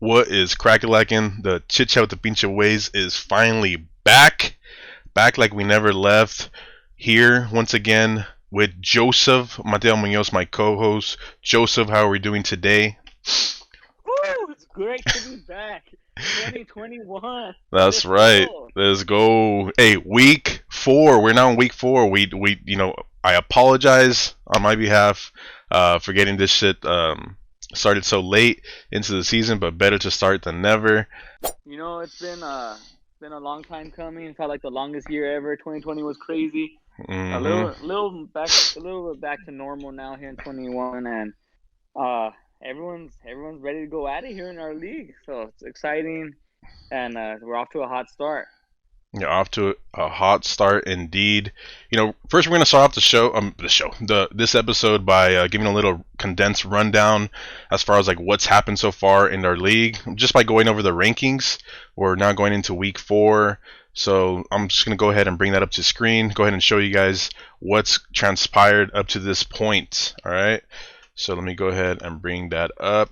What is crack-a-lackin'? The Chit Chat with the Pinche Weys is finally back. Back like we never left. Here once again with Joseph Mateo Munoz, my co-host. Joseph, how are we doing today? Woo! It's great to be back. 2021. That's Let's right. go. Let's go. Hey, week 4. We're now in week 4. I apologize on my behalf for getting this shit started so late into the season, but better to start than never. It's been a long time coming. It felt like the longest year ever. 2020 was crazy. A hmm little bit back to normal now here in 21, and everyone's ready to go at it here in our league. So it's exciting, and we're off to a hot start. You're off to a hot start indeed. First we're gonna start off this episode by giving a little condensed rundown as far as like what's happened so far in our league, just by going over the rankings. We're now going into week 4, so I'm just gonna go ahead and bring that up to screen. Go ahead and show you guys what's transpired up to this point. All right. So let me go ahead and bring that up.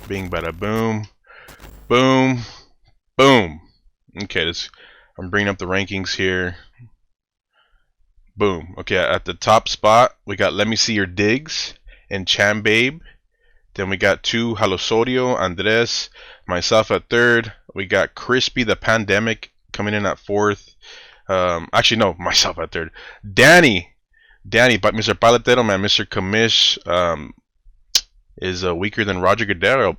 Bing, bada, boom, boom, boom. Okay, I'm bringing up the rankings here. Boom. Okay, at the top spot, we got Let Me See Your Digs and Cham Babe. Then we got 2, Halosorio, Andres, myself at 3rd. We got Crispy the Pandemic coming in at 4th. Actually, no, myself at 3rd. Danny, but Mr. Paletero, man, Mr. Kamish, is weaker than Roger Goodell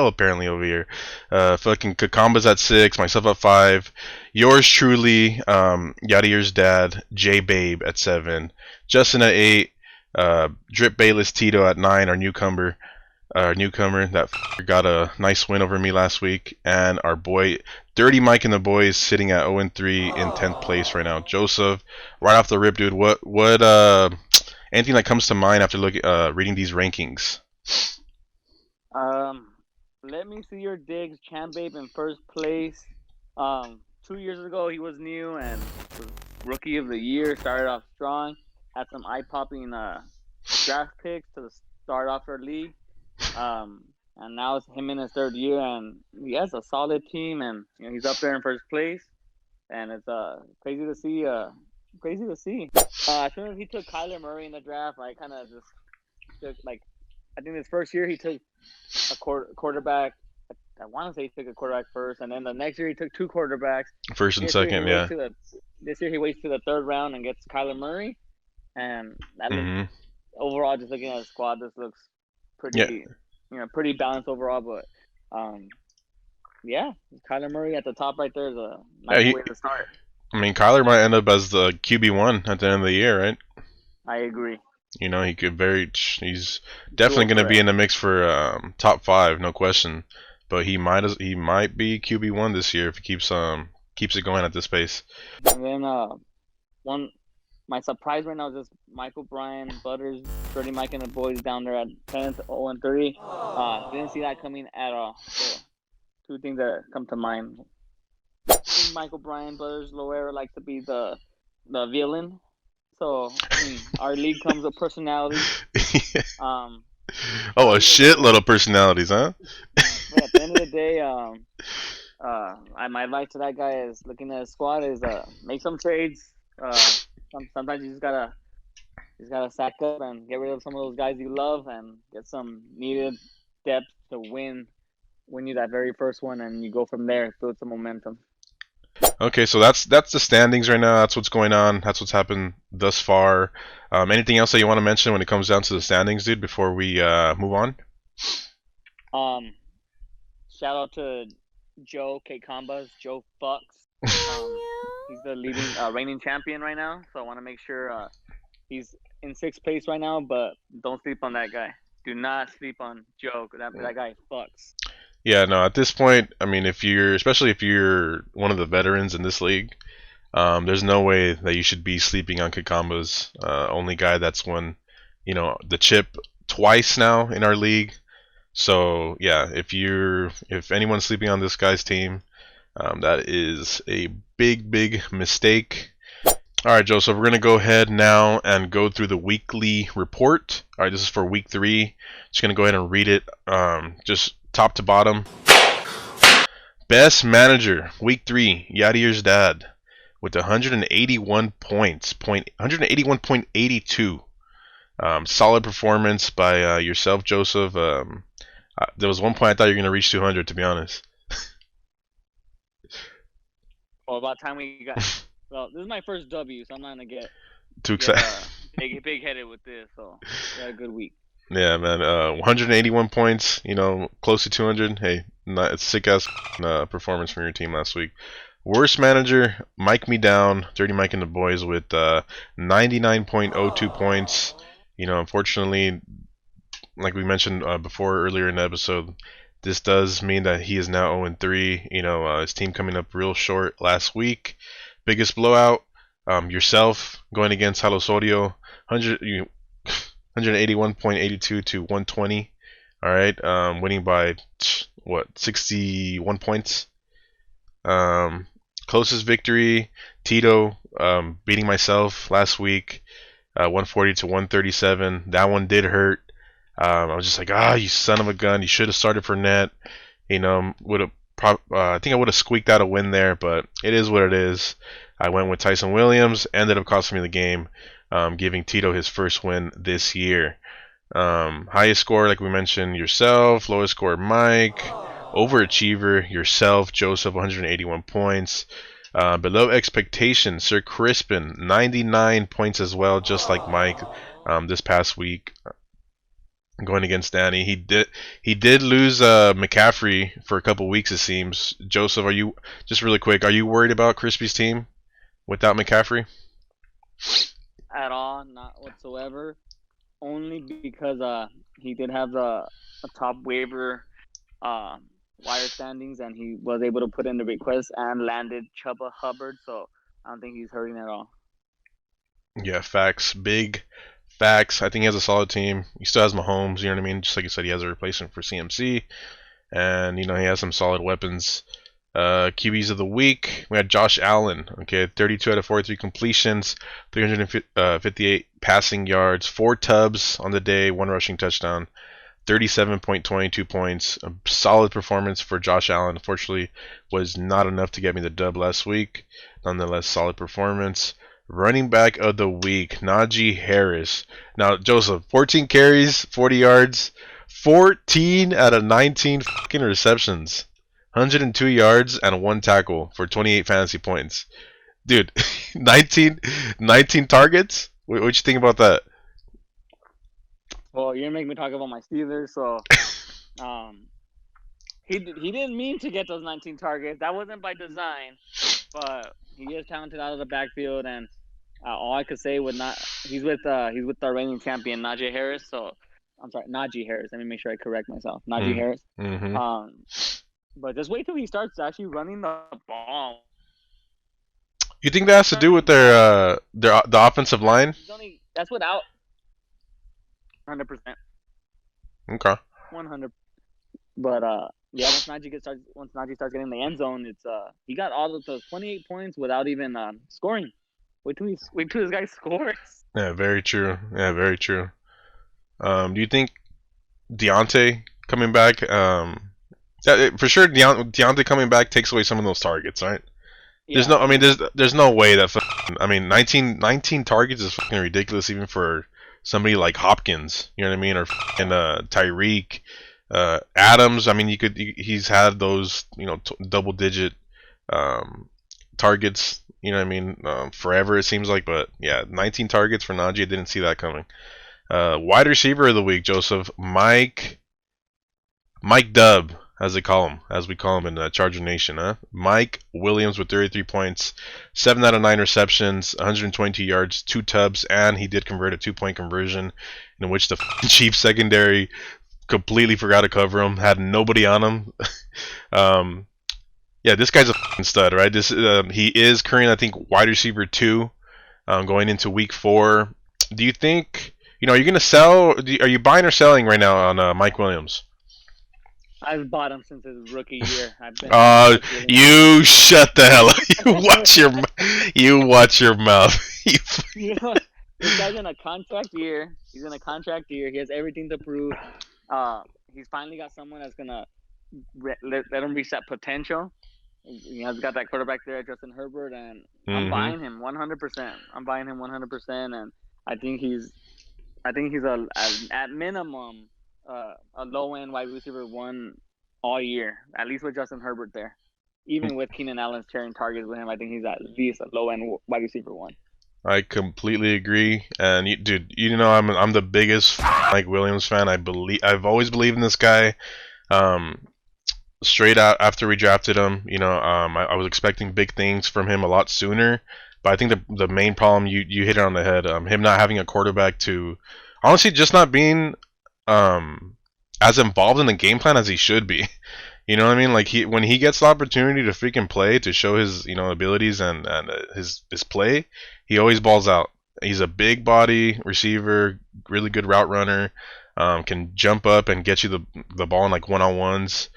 apparently over here. Fucking Kakamba's at 6, myself at 5, yours truly, Yadier's dad, J Babe at 7, Justin at 8, Drip Bayless Tito at 9, our newcomer that got a nice win over me last week, and our boy Dirty Mike and the boys sitting at 0-3 in 10th place right now. Joseph, right off the rip, dude, what anything that comes to mind after reading these rankings? Let me see your digs. Chambabe in first place. 2 years ago he was new and was rookie of the year. Started off strong. Had some eye-popping draft picks to start off our league. And now it's him in his 3rd year, and he has a solid team, and he's up there in first place. And it's crazy to see. Crazy to see. As soon as he took Kyler Murray in the draft, I kind of just took like. I think his first year he took a quarterback. I want to say he took a quarterback first, and then the next year he took 2 quarterbacks. First and second, yeah. This year he waits to the 3rd round and gets Kyler Murray, and that looks, overall, just looking at the squad, this looks pretty, pretty balanced overall. But yeah, Kyler Murray at the top right there is a nice way to start. I mean, Kyler might end up as the QB1 at the end of the year, right? I agree. He's definitely going to be in the mix for top 5, no question. But he might be QB1 this year if he keeps it going at this pace. And then my surprise right now is just Michael Bryan, Butters, Dirty Mike and the boys down there at 10th, 0-3. Didn't see that coming at all. So 2 things that come to mind. I think Michael Bryan, Butters, Loera likes to be the villain. So our league comes with personalities. A shitload of personalities, huh? At the end of the day, my advice to that guy is looking at his squad is make some trades. Sometimes you just gotta sack up and get rid of some of those guys you love and get some needed depth to win you that very first one, and you go from there, build some momentum. Okay, so that's the standings right now. That's what's going on. That's what's happened thus far. Anything else that you want to mention when it comes down to the standings, dude, before we move on? Shout out to Joe K. Combas, Joe Fucks. He's the leading reigning champion right now, so I want to make sure he's in 6th place right now, but don't sleep on that guy. Do not sleep on Joe. That guy fucks. Yeah, no, at this point, I mean, especially if you're one of the veterans in this league, there's no way that you should be sleeping on Kakamba's only guy that's won, the chip twice now in our league. So yeah, if anyone's sleeping on this guy's team, that is a big mistake. All right, Joseph, we're going to go ahead now and go through the weekly report. All right, this is for week 3. Just going to go ahead and read it just top to bottom. Best manager, week 3, Yadir's dad, with 181 points, 181.82. Solid performance by yourself, Joseph. There was one point I thought you were gonna reach 200, to be honest. Well, about time we got. Well, this is my first W, so I'm not gonna Too get excited. big headed with this. So we had a good week. Yeah, man. 181 points. Close to 200. Hey, not sick ass performance from your team last week. Worst manager, Mike me down. Dirty Mike and the boys with 99.02 points. Unfortunately, like we mentioned before earlier in the episode, this does mean that he is now 0-3. His team coming up real short last week. Biggest blowout, yourself going against Halosorio, 181.82 to 120. All right, winning by 61 points. Closest victory, Tito beating myself last week, 140 to 137. That one did hurt. I was just like, you son of a gun! You should have started for net. Would have. I think I would have squeaked out a win there, but it is what it is. I went with Tyson Williams. Ended up costing me the game, giving Tito his first win this year. Highest score, like we mentioned, yourself. Lowest score, Mike. Overachiever, yourself, Joseph, 181 points. Below expectations, Sir Crispin, 99 points as well, just like Mike this past week. Going against Danny, he did lose McCaffrey for a couple weeks, it seems. Joseph, are you just really quick? Are you worried about Crispy's team without McCaffrey? At all, not whatsoever. Only because he did have a top waiver wire standings, and he was able to put in the request and landed Chuba Hubbard. So I don't think he's hurting at all. Yeah, facts. Big facts. I think he has a solid team. He still has Mahomes, you know what I mean? Just like you said, he has a replacement for CMC. And, he has some solid weapons. QBs of the week. We had Josh Allen. Okay, 32 out of 43 completions, 358 passing yards, 4 tubs on the day, 1 rushing touchdown, 37.22 points. A solid performance for Josh Allen. Unfortunately, was not enough to get me the dub last week. Nonetheless, solid performance. Running back of the week, Najee Harris. Now, Joseph, 14 carries, 40 yards, 14 out of 19 fucking receptions, 102 yards, and 1 tackle for 28 fantasy points. Dude, 19 targets? What you think about that? Well, you're gonna make me talk about my Steelers, so he didn't mean to get those 19 targets. That wasn't by design, but he is talented out of the backfield, and all I could say would not. He's with the reigning champion Najee Harris. So I'm sorry, Najee Harris. Let me make sure I correct myself. Najee Harris. Mm-hmm. But just wait till he starts actually running the ball. You think that has to do with the offensive line? That's without 100%. Okay. 100. But yeah, once Najee starts getting in the end zone, it's he got all of those 28 points without even scoring. Wait till this guy scores. Yeah, very true. Yeah, very true. Do you think Deontay coming back? For sure, Deontay coming back takes away some of those targets, right? Yeah. There's no way that. 19 targets is fucking ridiculous, even for somebody like Hopkins. You know what I mean? Or Tyreek, Adams. I mean, he's had those double digit targets. You know what I mean? Forever it seems like, but yeah, 19 targets for Najee. I didn't see that coming. Wide receiver of the week, Joseph, Mike Dub, as we call him in Charger Nation, huh? Mike Williams with 33 points, 7 out of 9 receptions, 122 yards, 2 tubs, and he did convert a 2-point conversion in which the Chiefs secondary completely forgot to cover him, had nobody on him. Yeah, this guy's a stud, right? He is currently, I think, wide receiver 2, going into week 4. Do you think, are you gonna sell? Are you buying or selling right now on Mike Williams? I've bought him since his rookie year. You shut the hell up. You watch your mouth. This guy's in a contract year. He's in a contract year. He has everything to prove. He's finally got someone that's gonna let him reach that potential. He has got that quarterback there, Justin Herbert, and I'm Mm-hmm. buying him 100%. I'm buying him 100%, and I think he's I think he's at minimum a low end wide receiver one all year, at least with Justin Herbert there. Even with Keenan Allen sharing targets with him, I think he's at least a low end wide receiver one. I completely agree. And dude, I'm the biggest Mike Williams fan. I've always believed in this guy. Um, Straight out after we drafted him, I was expecting big things from him a lot sooner. But I think the main problem you hit it on the head. Him not having a quarterback to, honestly, just not being as involved in the game plan as he should be. You know what I mean? Like when he gets the opportunity to freaking play to show his abilities and his play, he always balls out. He's a big body receiver, really good route runner. Can jump up and get you the ball in like one on ones.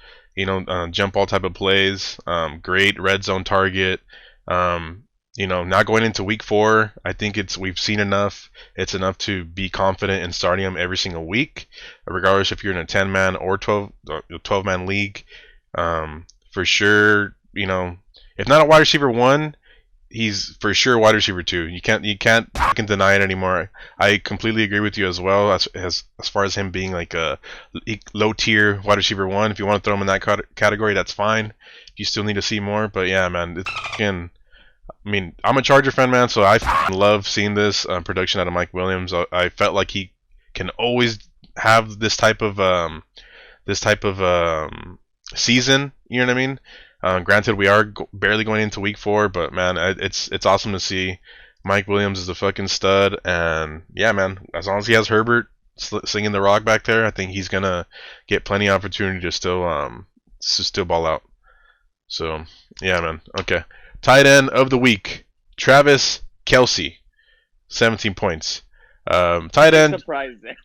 Jump ball type of plays. Great red zone target. Not going into week 4, I think we've seen enough. It's enough to be confident in starting him every single week, regardless if you're in a 10-man or 12-man league. For sure, if not a wide receiver one, he's for sure wide receiver 2. You can't fucking deny it anymore. I completely agree with you as well as far as him being like a low tier wide receiver 1. If you want to throw him in that category, that's fine. You still need to see more, but yeah, man, it's fucking. I mean, I'm a Charger fan, man, so I love seeing this production out of Mike Williams. I felt like he can always have this type of season. You know what I mean? Granted, we are barely going into week 4, but man, it's awesome to see. Mike Williams is a fucking stud, and yeah, man, as long as he has Herbert singing the rock back there, I think he's gonna get plenty of opportunity to still ball out. So yeah, man. Okay, tight end of the week, Travis Kelce, 17 points. Tight Big end, surprise there.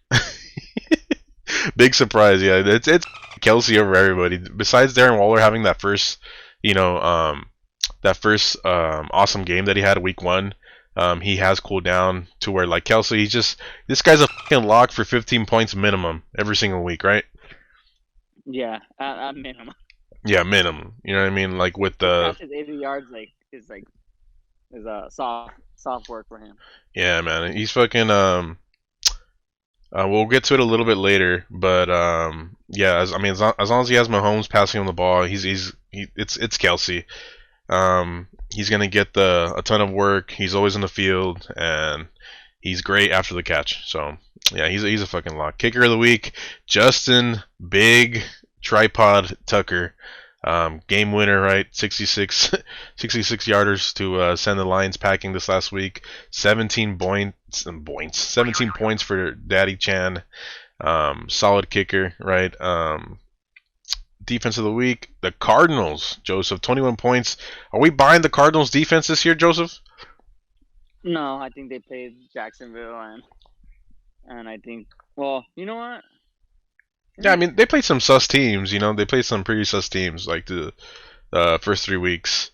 big surprise. Yeah, it's Kelsey over everybody. Besides Darren Waller having that first awesome game that he had week 1, he has cooled down to where like Kelsey, this guy's a fucking lock for 15 points minimum every single week, right? Yeah, at minimum. Yeah, minimum. You know what I mean? Like with To the catch his 80 yards is a soft work for him. yeah, man. He's fucking we'll get to it a little bit later, but yeah, as long as he has Mahomes passing him the ball, it's Kelsey. He's gonna get a ton of work. He's always in the field, and he's great after the catch. So yeah, he's a fucking lock. Kicker of the week, Justin Big Tripod Tucker. Game winner, right? 66 yarders to send the Lions packing this last week. 17 points for Daddy Chan. Solid kicker, right? Defense of the week, the Cardinals. Joseph, 21 points. Are we buying the Cardinals defense this year, Joseph? No, I think they played Jacksonville, and I think, well, you know what? Yeah, I mean they played some sus teams. They played some pretty sus teams like the first 3 weeks.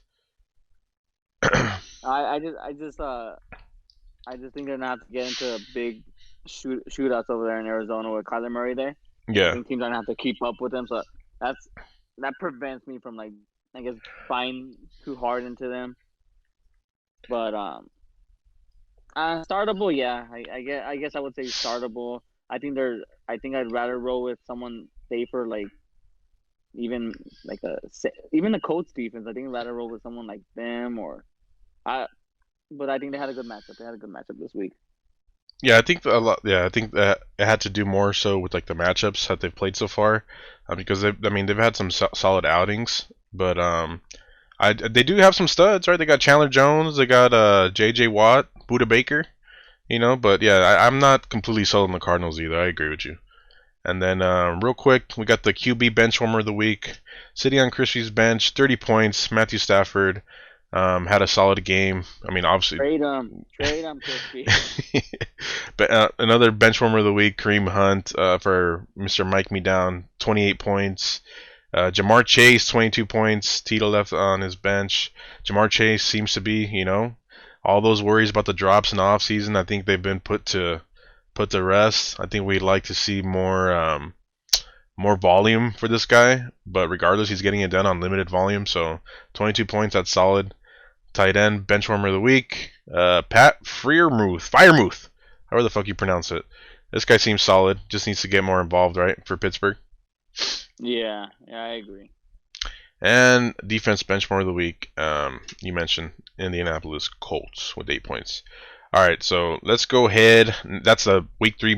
I just think they're gonna have to get into a big shootouts over there in Arizona with Kyler Murray there. I Yeah, think teams are gonna have to keep up with them, so that's that prevents me from, like, I guess, buying too hard into them. But startable, yeah. I guess I would say startable. I think I'd rather roll with someone safer, like even even the Colts defense. I think I'd rather roll with someone like them or I. But I think they had a good matchup. They had a good matchup this week. yeah. I think a lot. Yeah, I think that it had to do more so with like the matchups that they've played so far, because they've had some solid outings, but they do have some studs, right? They got Chandler Jones, they got J.J. Watt, Buda Baker, But yeah, I'm not completely sold on the Cardinals either. I agree with you. And then real quick, we got the QB bench warmer of the week, sitting on Christie's bench, 30 points. Matthew Stafford had a solid game. I mean, obviously. Trade them, Crispy. But another bench warmer of the week, Kareem Hunt for Mr. Mike Me Down, 28 points. Jamar Chase, 22 points. Tito left on his bench. Jamar Chase seems to be, all those worries about the drops in the offseason, I think they've been put to rest. I think we'd like to see more more volume for this guy, but regardless, he's getting it done on limited volume. So 22 points, that's solid. Tight end, bench warmer of the week, Pat Freiermuth, however the fuck you pronounce it. This guy seems solid. Just needs to get more involved, right, for Pittsburgh. Yeah, I agree. And defense benchmark of the week, you mentioned Indianapolis Colts with 8 points. All right, so let's go ahead. That's a week 3.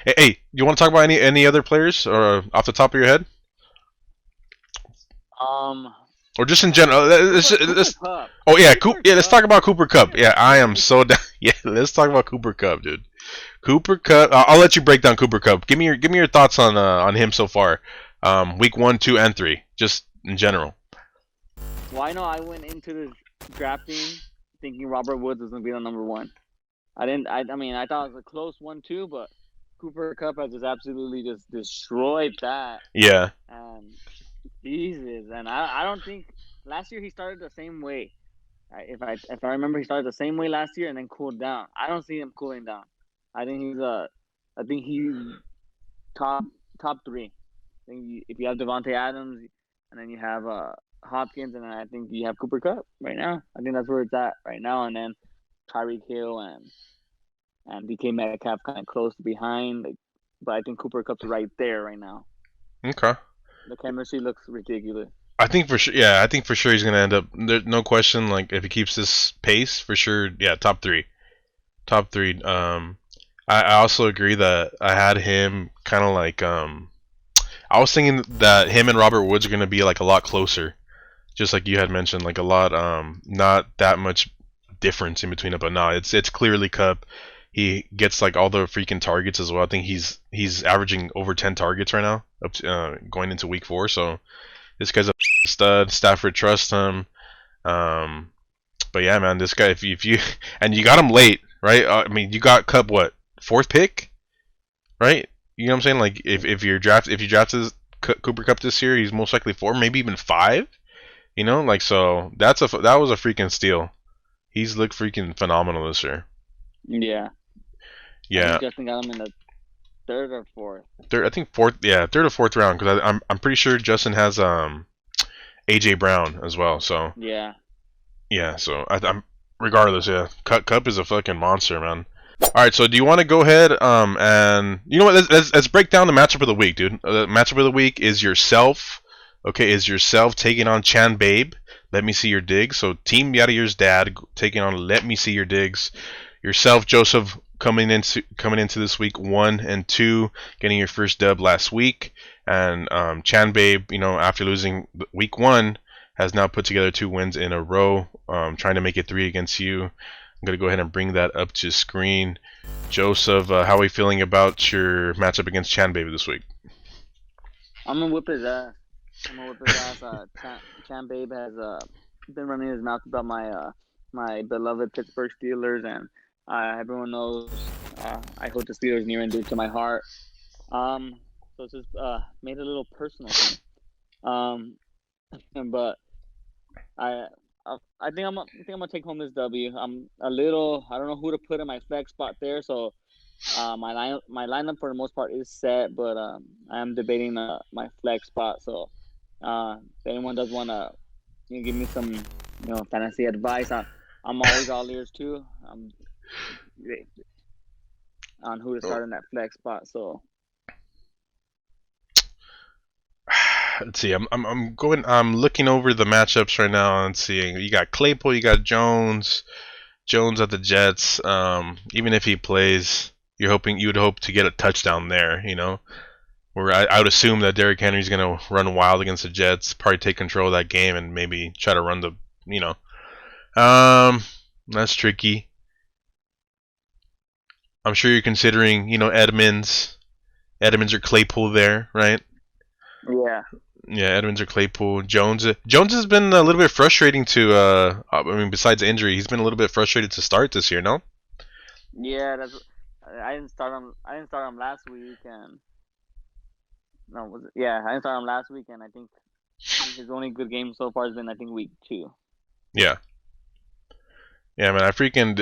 Hey, you want to talk about any other players or off the top of your head, Um, or just in general? Cooper Cup. Oh yeah, Cooper yeah. Let's Cup. talk about Cooper Cup. Yeah, I am Crazy. so down. Yeah, let's talk about Cooper Cup, dude. Cooper Cup. I'll let you break down Cooper Cup. Give me your thoughts on him so far. Week 1, 2, and 3, just in general. Well, I know I went into this drafting thinking Robert Woods was gonna be the number one. I didn't. I mean, I thought it was a close one too, but Cooper Cup has just absolutely just destroyed that. Yeah. And Jesus, and I don't think last year he started the same way. If I remember, he started the same way last year and then cooled down. I don't see him cooling down. I think he's top top three. If you have Devontae Adams and then you have Hopkins and then I think you have Cooper Cup right now. I think that's where it's at right now. And then Tyreek Hill and DK Metcalf kind of close behind. But I think Cooper Cup's right there right now. Okay. The chemistry looks ridiculous. I think for sure. Yeah, I think for sure he's gonna end up. There's no question. Like if he keeps this pace, for sure. Yeah, top 3. Top 3. I also agree that I had him kind of like I was thinking that him and Robert Woods are gonna be like a lot closer, just like you had mentioned, like a lot not that much difference in between it, but no, it's clearly Cup. He gets like all the freaking targets as well. I think he's averaging over 10 targets right now, up to, going into week 4. So this guy's a stud. Stafford trusts him. Um, but yeah, man, this guy, if you and you got him late, right? I mean, you got Cup what 4th pick, right? You know what I'm saying? Like if you drafted Cooper Cup this year, he's most likely 4, maybe even 5. You know, like so that was a freaking steal. He's looked freaking phenomenal this year. Yeah. I Yeah, think Justin got him in the third or fourth. I think 4th. Yeah, 3rd or 4th round because I'm pretty sure Justin has AJ Brown as well. So Yeah. yeah, so I'm regardless. Yeah, Cup is a fucking monster, man. All right, so do you want to go ahead and you know what? Let's break down the matchup of the week, dude. The matchup of the week is yourself. Okay, is yourself taking on Chan Babe. Let me see your digs. So Team Yadiir's dad taking on Let me see your digs. Yourself, Joseph, coming into this week 1 and 2, getting your first dub last week, and Chan Babe, you know, after losing week 1, has now put together 2 wins in a row, trying to make it 3 against you. I'm gonna go ahead and bring that up to screen. Joseph, how are we feeling about your matchup against Chan Babe this week? I'm gonna whip his ass. Chan Babe has been running his mouth about my beloved Pittsburgh Steelers, and everyone knows I hold the Steelers near and dear to my heart. So it's just made it a little personal to me. But I think I'm gonna take home this W. I don't know who to put in my flex spot there, so my lineup for the most part is set, but I am debating my flex spot. So if anyone does want to give me some fantasy advice, I'm always all ears too. On who to start in that flex spot. So Let's see. I'm looking over the matchups right now and seeing you got Claypool, you got Jones at the Jets. Even if he plays, you would hope to get a touchdown there. You know, where I would assume that Derrick Henry's gonna run wild against the Jets, probably take control of that game and maybe try to run the you know. That's tricky. I'm sure you're considering Edmonds or Claypool there, right? yeah, Yeah, Edmonds or Claypool. Jones has been a little bit frustrating to. I mean, besides injury, he's been a little bit frustrated to start this year. No. that's. I didn't start him. I didn't start him last week, and no, was it? Yeah, I didn't start him last week, and I think his only good game so far has been week 2. Yeah. Yeah, man. I freaking.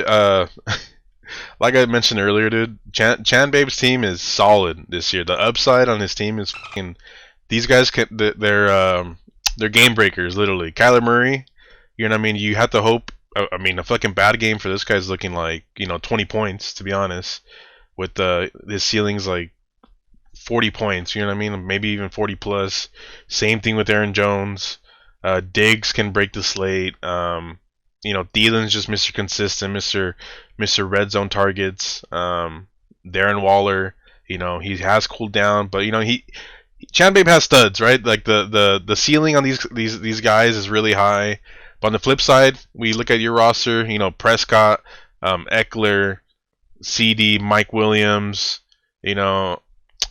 like I mentioned earlier, dude, Chan Babe's team is solid this year. The upside on his team is fucking. These guys can they're game breakers, literally. Kyler Murray, you know what I mean. You have to hope. I mean, a fucking bad game for this guy's looking like 20 points to be honest. With his ceiling's like 40 points, you know what I mean? Maybe even 40 plus. Same thing with Aaron Jones. Diggs can break the slate. Thielen's just Mr. Consistent, Mr. Red Zone targets. Darren Waller, he has cooled down, but Chan Babe has studs, right? Like the ceiling on these guys is really high. But on the flip side, we look at your roster, Prescott, Eckler, CD, Mike Williams,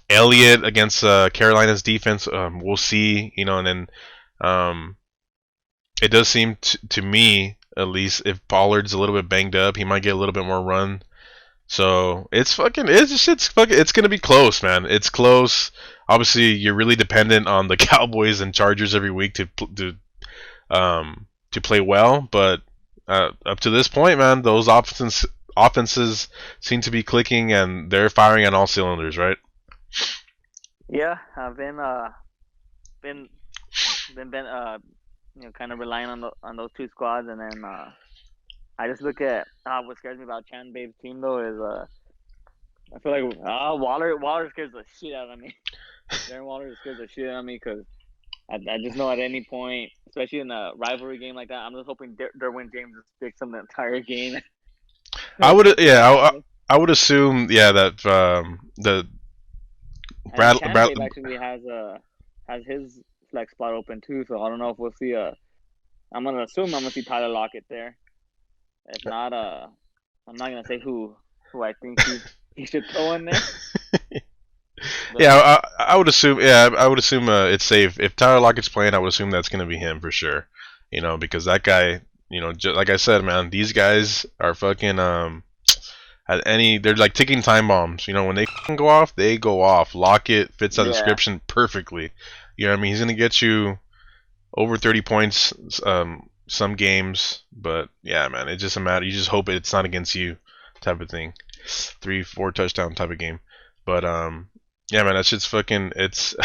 Elliott against Carolina's defense. We'll see, and then it does seem to me, at least, if Pollard's a little bit banged up, he might get a little bit more run. So it's gonna be close, man. It's close. Obviously, you're really dependent on the Cowboys and Chargers every week to play well, but up to this point, man, those offenses seem to be clicking and they're firing on all cylinders, right? Yeah, I've been kind of relying on those two squads, and then I just look at what scares me about Chan Babe's team though is I feel like Waller scares the shit out of me. Darren Waller scares the shit out of me because I just know at any point, especially in a rivalry game like that, I'm just hoping Derwin James sticks him the entire game. I would assume that the Brad actually has his flex spot open too, so I don't know if we'll see I'm gonna see Tyler Lockett there. If not, I'm not gonna say who I think he should throw in there. Yeah, I would assume. Yeah, I would assume it's safe. If Tyler Lockett's playing, I would assume that's gonna be him for sure. Because that guy, like I said, man, these guys are fucking they're like ticking time bombs. When they go off, they go off. Lockett fits that description perfectly. You know what I mean? He's gonna get you over 30 points some games, but yeah, man, it just a matter. You just hope it's not against you, type of thing. 3-4 touchdown type of game, but yeah, man, that shit's fucking. It's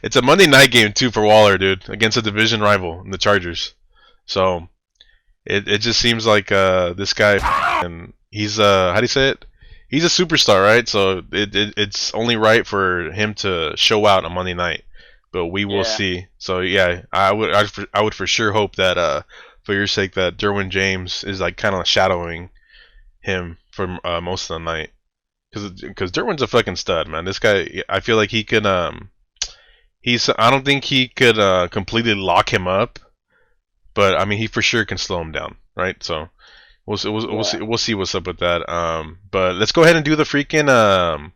it's a Monday night game too for Waller, dude, against a division rival, the Chargers. So it just seems like this guy, and he's how do you say it? He's a superstar, right? So it's only right for him to show out on Monday night. But we will see. So yeah, I would for sure hope that for your sake that Derwin James is like kind of shadowing him for most of the night. Because Derwin's a fucking stud, man. This guy, I feel like he could. I don't think he could completely lock him up, but I mean, he for sure can slow him down, right? So we'll see what's up with that. But let's go ahead and do the freaking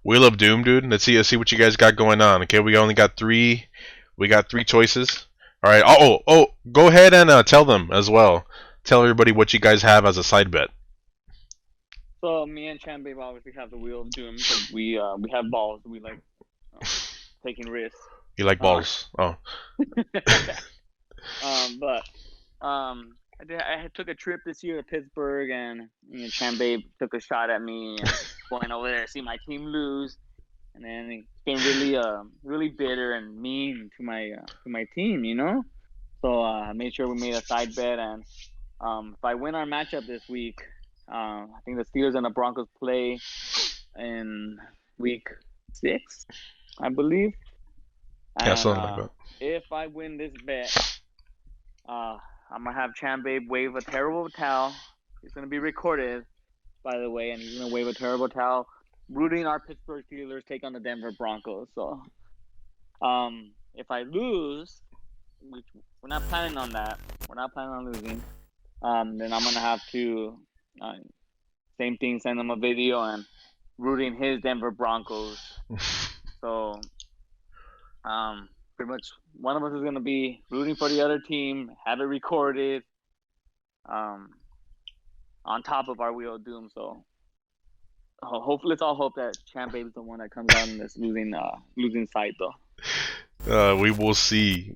Wheel of Doom, dude. Let's see what you guys got going on. Okay, we only got three. We got three choices. All right. Oh, go ahead and tell them as well. Tell everybody what you guys have as a side bet. So me and Chan Babe obviously have the Wheel of Doom because we have balls. We like taking risks. You like balls? Oh. I took a trip this year to Pittsburgh, and Chan Babe took a shot at me going over there to see my team lose, and then it's been really bitter and mean to my team, So I made sure we made a side bet, and if I win our matchup this week. I think the Steelers and the Broncos play in week 6, I believe. Yeah, something like that. If I win this bet, I'm gonna have Chan Babe wave a terrible towel. It's gonna be recorded, by the way, and he's gonna wave a terrible towel, rooting our Pittsburgh Steelers take on the Denver Broncos. So, if I lose, which we're not planning on that, we're not planning on losing. Then I'm gonna have to. Same thing, send him a video and rooting his Denver Broncos. So, pretty much one of us is going to be rooting for the other team, have it recorded on top of our Wheel of Doom. So, hopefully, let's all hope that Chan Babe is the one that comes out in this losing side, though. We will see.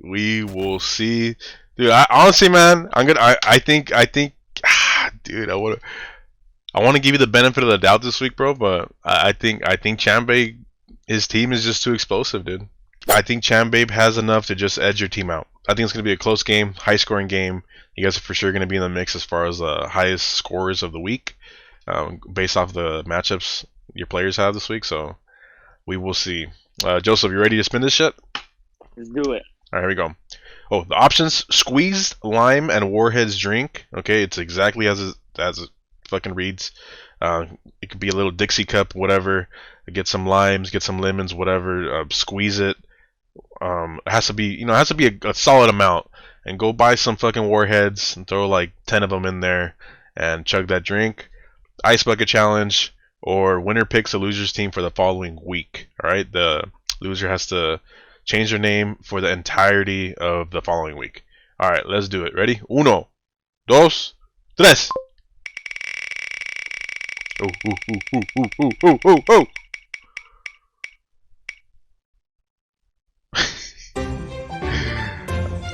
Dude, honestly, man, I think, dude, I want to give you the benefit of the doubt this week, bro, but I think Chambe, his team is just too explosive, dude. I think Chambabe has enough to just edge your team out. I think it's going to be a close game, high scoring game. You guys are for sure going to be in the mix as far as the highest scorers of the week, based off the matchups your players have this week. So we will see. Joseph, you ready to spin this shit? Let's do it. All right, here we go. Oh, the options: squeezed lime and Warhead's drink. Okay, it's exactly as it fucking reads. It could be a little Dixie cup, whatever. Get some limes, get some lemons, whatever. Squeeze it. It has to be, it has to be a solid amount. And go buy some fucking Warheads and throw like 10 of them in there and chug that drink. Ice bucket challenge, or winner picks a loser's team for the following week. All right, the loser has to change their name for the entirety of the following week. All right, let's do it. Ready? Uno, dos, tres. Oh, oh, oh, oh, oh, oh, oh, oh.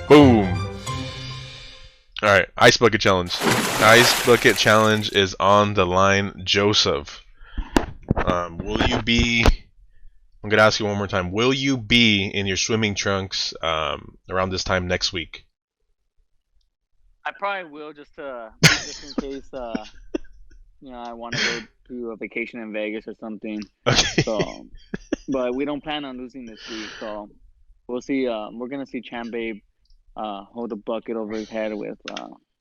Boom. All right, ice bucket challenge. Ice bucket challenge is on the line, Joseph. Will you be? I'm gonna ask you one more time. Will you be in your swimming trunks around this time next week? I probably will just in case I want to go to a vacation in Vegas or something. Okay. So, but we don't plan on losing this week, so we'll see. We're gonna see Chambabe hold a bucket over his head with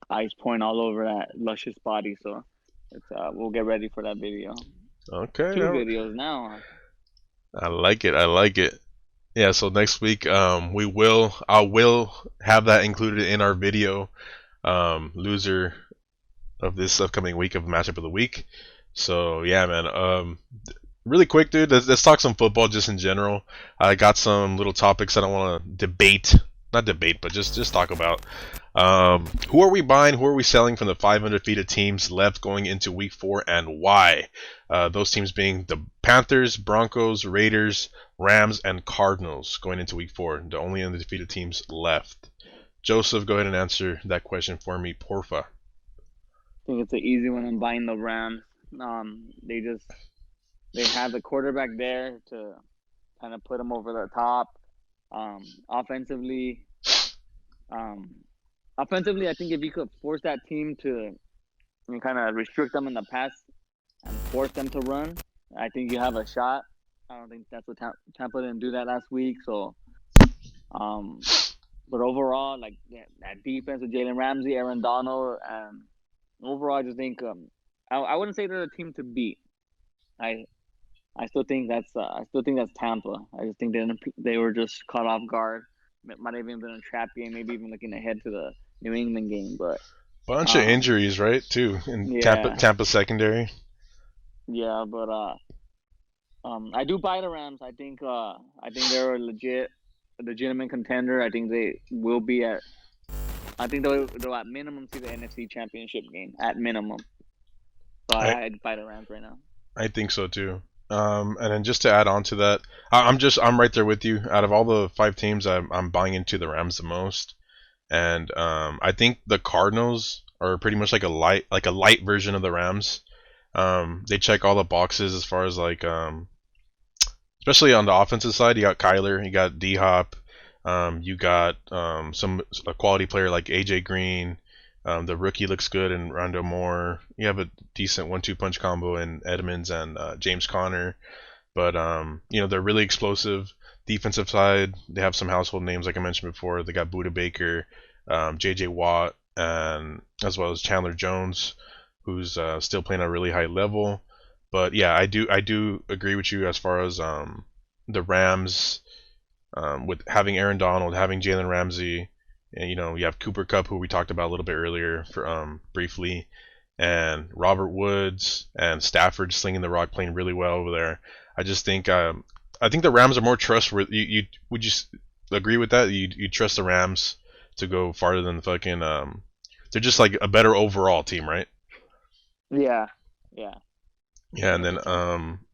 ice pouring all over that luscious body. So we'll get ready for that video. Okay. 2 videos now. I like it. I like it. Yeah. So next week, I will have that included in our video. Loser of this upcoming week of matchup of the week. So yeah, man. Really quick, dude. Let's talk some football just in general. I got some little topics I don't want to debate. Not debate, but just talk about. Who are we buying? Who are we selling from the 500 feet of teams left going into week 4, and why? Those teams being the Panthers, Broncos, Raiders, Rams, and Cardinals going into week 4. The only undefeated teams left. Joseph, go ahead and answer that question for me, porfa. I think it's an easy one. I'm buying the Rams. They have the quarterback there to kind of put them over the top. Offensively, I think if you could force that team to kind of restrict them in the pass and force them to run, I think you have a shot. I don't think that's what Tampa didn't do that last week. So, but overall, like that defense with Jalen Ramsey, Aaron Donald, and overall, I just think I wouldn't say they're a team to beat. I still think that's Tampa. I just think they were just caught off guard. It might have even been a trap game, maybe even looking ahead to the New England game. But bunch of injuries, right? Too in yeah. Tampa secondary. Yeah, but I do buy the Rams. I think they're a legitimate contender. I think they will be at. I think they'll at minimum see the NFC Championship game at minimum. So I'd buy the Rams right now. I think so too. And then just to add on to that, I'm right there with you. Out of all the 5 teams, I'm buying into the Rams the most, and I think the Cardinals are pretty much like a light version of the Rams. They check all the boxes as far as especially on the offensive side. You got Kyler, you got D-Hop, you got a quality player like AJ Green. The rookie looks good in Rondo Moore. You have a decent 1-2 punch combo in Edmonds and James Conner. But, they're really explosive. Defensive side, they have some household names like I mentioned before. They got Budda Baker, J.J. Watt, and as well as Chandler Jones, who's still playing at a really high level. But, yeah, I do agree with you as far as the Rams with having Aaron Donald, having Jalen Ramsey. And, you have Cooper Kupp, who we talked about a little bit earlier, briefly, and Robert Woods and Stafford slinging the rock, playing really well over there. I just think I think the Rams are more trustworthy. Would you agree with that? You trust the Rams to go farther than the fucking they're just like a better overall team, right? Yeah. Yeah, and then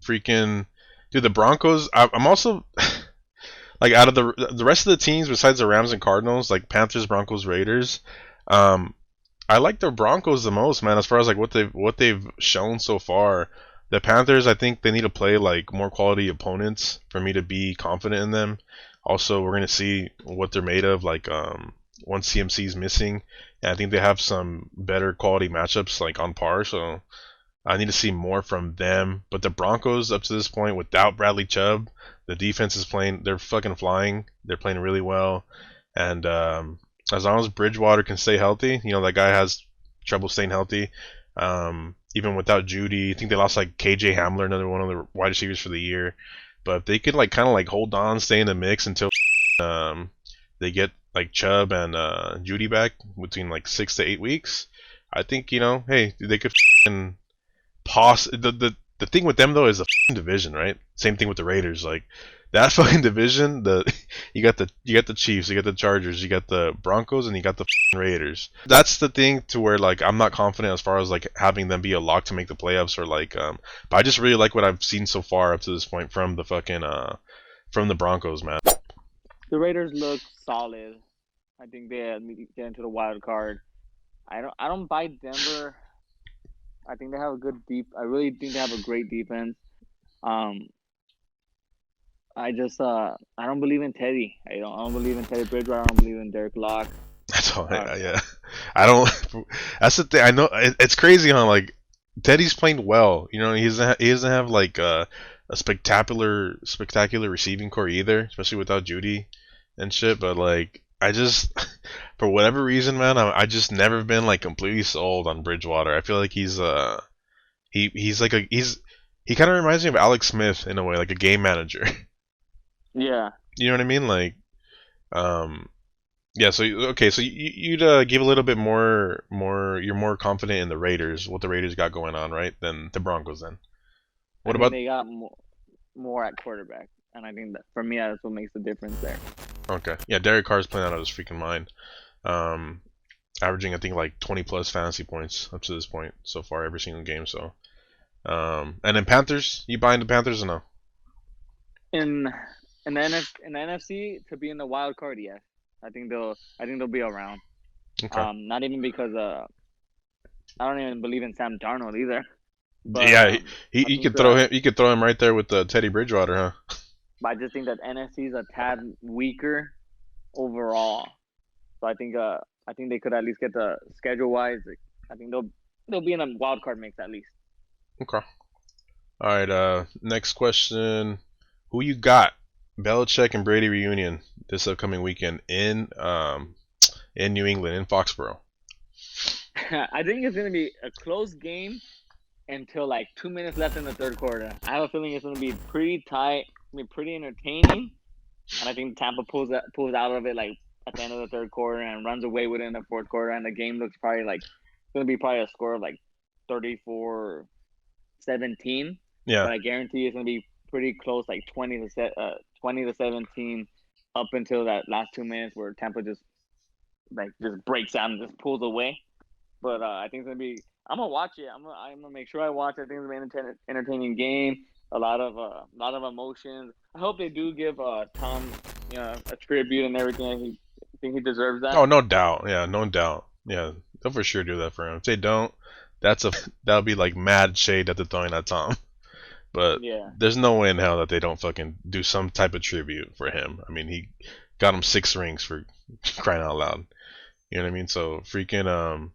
freaking dude, the Broncos. I'm also. Like out of the rest of the teams besides the Rams and Cardinals, like Panthers, Broncos, Raiders, I like the Broncos the most, man. As far as like what they've shown so far, the Panthers, I think they need to play like more quality opponents for me to be confident in them. Also, we're gonna see what they're made of. Like once CMC is missing, and I think they have some better quality matchups like on par. So I need to see more from them. But the Broncos, up to this point, without Bradley Chubb, the defense is playing. They're fucking flying. They're playing really well, and as long as Bridgewater can stay healthy, that guy has trouble staying healthy. Even without Judy, I think they lost like KJ Hamler, another one of the wide receivers for the year. But if they could like kind of like hold on, stay in the mix until they get like Chubb and Judy back between like 6 to 8 weeks. I think hey, they could the thing with them though is the division, right? Same thing with the Raiders. Like that fucking division, you got the Chiefs, you got the Chargers, you got the Broncos, and you got the Raiders. That's the thing to where like I'm not confident as far as like having them be a lock to make the playoffs or like but I just really like what I've seen so far up to this point from the fucking from the Broncos, man. The Raiders look solid. I think they get into the wild card. I don't buy Denver. I think they have a good deep. I really think they have a great defense. Um, I don't believe in Teddy. I don't believe in Teddy Bridgewater. I don't believe in Derek Locke. That's all. Uh, Yeah, I don't. That's the thing. I know it's crazy, huh? Like Teddy's playing well. He doesn't have like a spectacular receiving core either, especially without Judy and shit. But like, I just for whatever reason, man, I just never been like completely sold on Bridgewater. I feel like he kind of reminds me of Alex Smith in a way, like a game manager. yeah, You know what I mean? Like, um, yeah. So okay, so you'd give a little bit more. You're more confident in the Raiders, what the Raiders got going on, right? Than the Broncos. Then I what think about? they got more at quarterback, and I think that for me that's what makes the difference there. Okay, yeah. Derek Carr's playing out of his freaking mind. Um, Averaging I think like 20 plus fantasy points up to this point so far every single game. So and then Panthers, you buying the Panthers or no? In in the NFC to be in the wild card, yes. I think they'll be around. Okay. Not even because I don't even believe in Sam Darnold either. But Yeah, he I think could throw him. He could throw him right there with Teddy Bridgewater, huh? but I just think that NFC is a tad weaker overall. So I think they could at least get the schedule wise. I think they'll be in a wild card mix at least. Okay. All right. Next question: who you got? Belichick and Brady reunion this upcoming weekend in New England in Foxborough. I think it's gonna be a close game until like 2 minutes left in the third quarter. I have a feeling it's gonna be pretty tight, be pretty entertaining, and I think Tampa pulls out of it like at the end of the third quarter and runs away within the fourth quarter, and the game looks probably like it's gonna be probably a score of like 34-17. Yeah. But I guarantee it's gonna be pretty close, like 20-17, up until that last 2 minutes where Tampa just breaks out and just pulls away. But I think it's gonna be. I'm gonna watch it. I'm gonna make sure I watch it. I think it's gonna be an entertaining game. A lot of emotions. I hope they do give Tom a tribute and everything. I think he deserves that. Oh, no doubt. Yeah, no doubt. Yeah, they'll for sure do that for him. If they don't, that'll be like mad shade that they're throwing at Tom. But Yeah, there's no way in hell that they don't fucking do some type of tribute for him. I mean, he got him 6 rings for crying out loud. You know what I mean? So freaking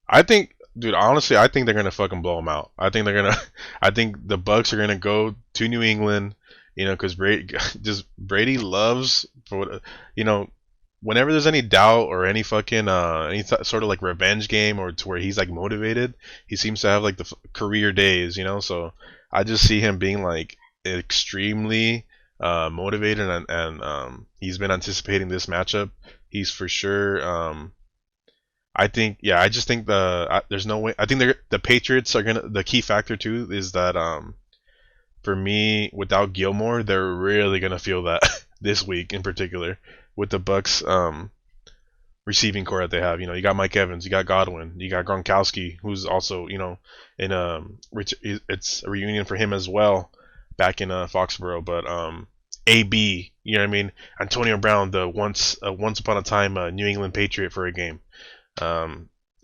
I think, dude, honestly, I think they're gonna fucking blow them out. I think they're gonna. I think the Bucks are gonna go to New England, because Brady loves you know, whenever there's any doubt or any fucking sort of like revenge game or to where he's like motivated, he seems to have like the career days. So I just see him being like extremely motivated and he's been anticipating this matchup. He's for sure. I think, yeah, I just think there's no way. I think the Patriots are gonna. The key factor too is that for me, without Gilmore, they're really gonna feel that this week in particular with the Bucks receiving core that they have. You got Mike Evans, you got Godwin, you got Gronkowski, who's also in it's a reunion for him as well back in Foxborough, but AB, you know what I mean? Antonio Brown, the once upon a time New England Patriot for a game.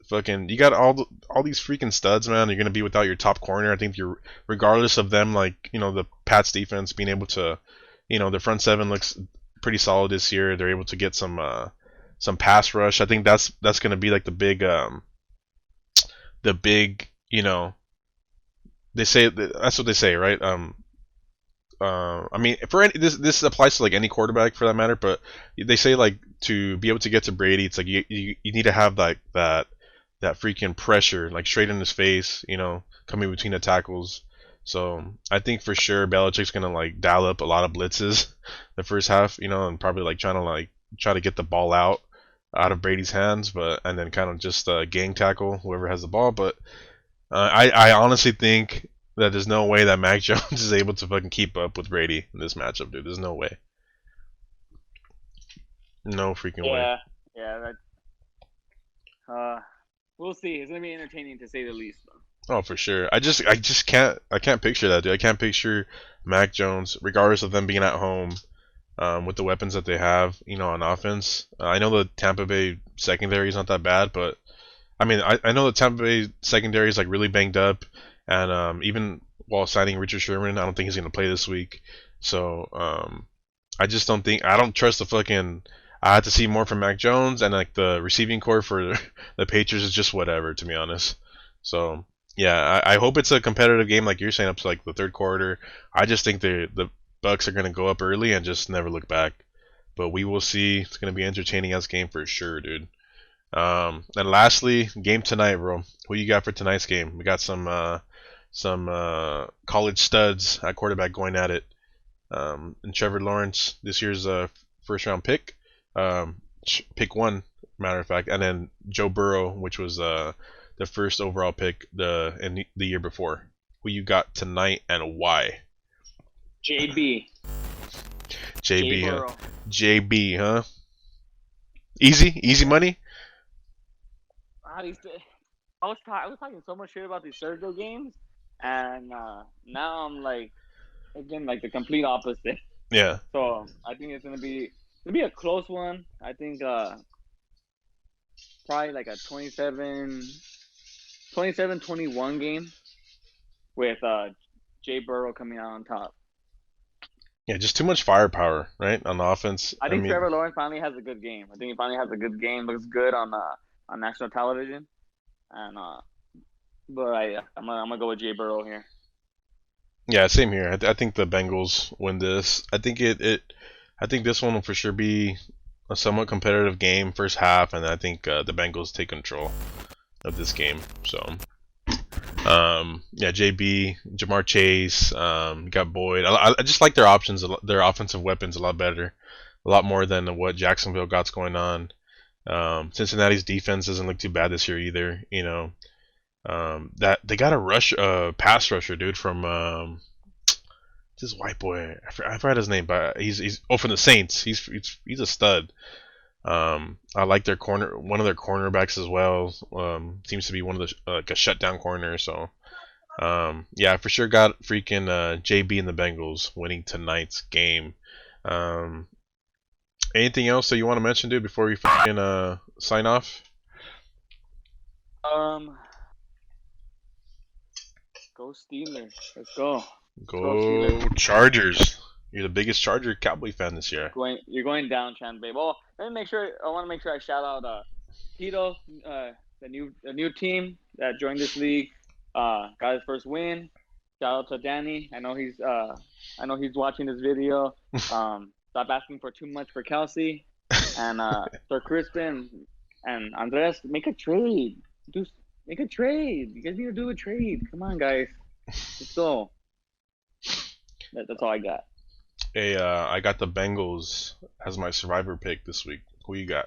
fucking you got all these freaking studs, man. You're gonna be without your top corner. I think you're regardless of them, like the Pats defense being able to, the front seven looks pretty solid this year. They're able to get some pass rush. I think that's gonna be like the big they say that's what they say, right? I mean, this applies to like any quarterback for that matter, but they say like to be able to get to Brady, it's like you need to have like that freaking pressure like straight in his face, coming between the tackles. So I think for sure Belichick's gonna like dial up a lot of blitzes the first half, and probably like try to get the ball out of Brady's hands, but and then kind of just gang tackle whoever has the ball. But I honestly think that there's no way that Mac Jones is able to fucking keep up with Brady in this matchup, dude. There's no way. No freaking way. Yeah. We'll see. It's gonna be entertaining to say the least. Oh, for sure. I can't picture that, dude. I can't picture Mac Jones, regardless of them being at home, with the weapons that they have, on offense. I know the Tampa Bay secondary is not that bad, but I mean, I know the Tampa Bay secondary is like really banged up, and even while signing Richard Sherman, I don't think he's gonna play this week. So I just don't trust the fucking. I had to see more from Mac Jones, and like the receiving core for the Patriots is just whatever, to be honest. So yeah, I hope it's a competitive game like you're saying up to like the third quarter. I just think the Bucks are gonna go up early and just never look back. But we will see. It's gonna be entertaining as game for sure, dude. And lastly, game tonight, bro. Who you got for tonight's game? We got some college studs at quarterback going at it. And Trevor Lawrence, this year's first round pick, pick one, matter of fact, and then Joe Burrow, which was the first overall pick in the year before. Who you got tonight and why? JB. JB, huh? Easy money. I was talking so much shit about these Sergio games, and now I'm like, again, like the complete opposite. Yeah. So I think it's gonna be a close one. I think probably like a 27-21 game with Jay Burrow coming out on top. Yeah, just too much firepower, right, on the offense. I think Trevor Lawrence finally has a good game. I think he finally has a good game. Looks good on national television, and but I'm gonna go with Jay Burrow here. Yeah, same here. I think the Bengals win this. I think I think this one will for sure be a somewhat competitive game first half, and I think the Bengals take control of this game. So, yeah, JB, Jamar Chase, got Boyd. I just like their options, their offensive weapons a lot better, a lot more than what Jacksonville got's going on. Cincinnati's defense doesn't look too bad this year either. That they got a pass rusher, dude, from this white boy. I forgot his name, but he's from the Saints. He's a stud. I like their one of their cornerbacks as well. Seems to be one of the like a shutdown corner. So, yeah, for sure got freaking JB and the Bengals winning tonight's game. Anything else that you want to mention, dude, before we fucking sign off? Go Steelers. Let's go. Go Chargers. You're the biggest Charger Cowboy fan this year. You're going down, Chan Babe. Oh, I want to make sure I shout out Tito, the new team that joined this league. Got his first win. Shout out to Danny. I know he's watching this video. Stop asking for too much for Kelsey. And Sir Crispin and Andres, make a trade. Make a trade. You guys need to do a trade. Come on, guys. Let's go. That's all I got. Hey, I got the Bengals as my survivor pick this week. Who you got?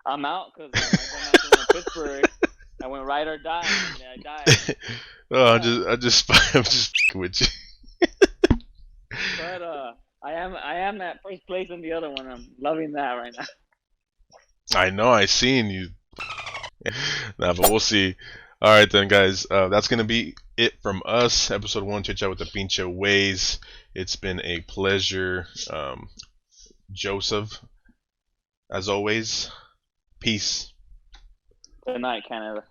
I'm out because I went out to Pittsburgh. I went ride or die, and I died. Oh, yeah. I'm just with you. But I am at first place in the other one. I'm loving that right now. I know. I seen you. Nah, but we'll see. All right then, guys. That's gonna be it from us. Episode 1, Chit Chat with the Pinche Weys. It's been a pleasure, Joseph. As always, peace. Good night, Canada.